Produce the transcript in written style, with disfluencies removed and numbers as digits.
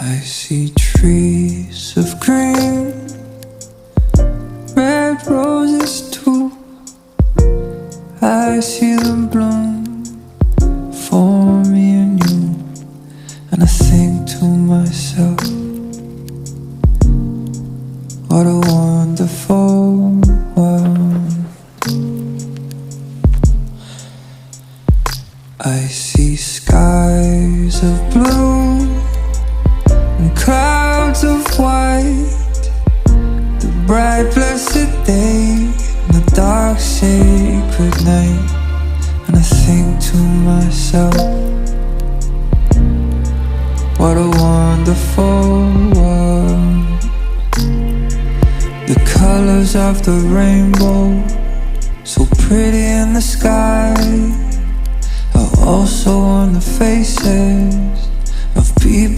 I see trees of green, red roses too. I see them bloom for me and you. And I think to myself, what a wonderful world. I see skies of blue and clouds of white, the bright blessed day and the dark sacred night. And I think to myself, what a wonderful world. The colors of the rainbow, so pretty in the sky, are also on the faces of people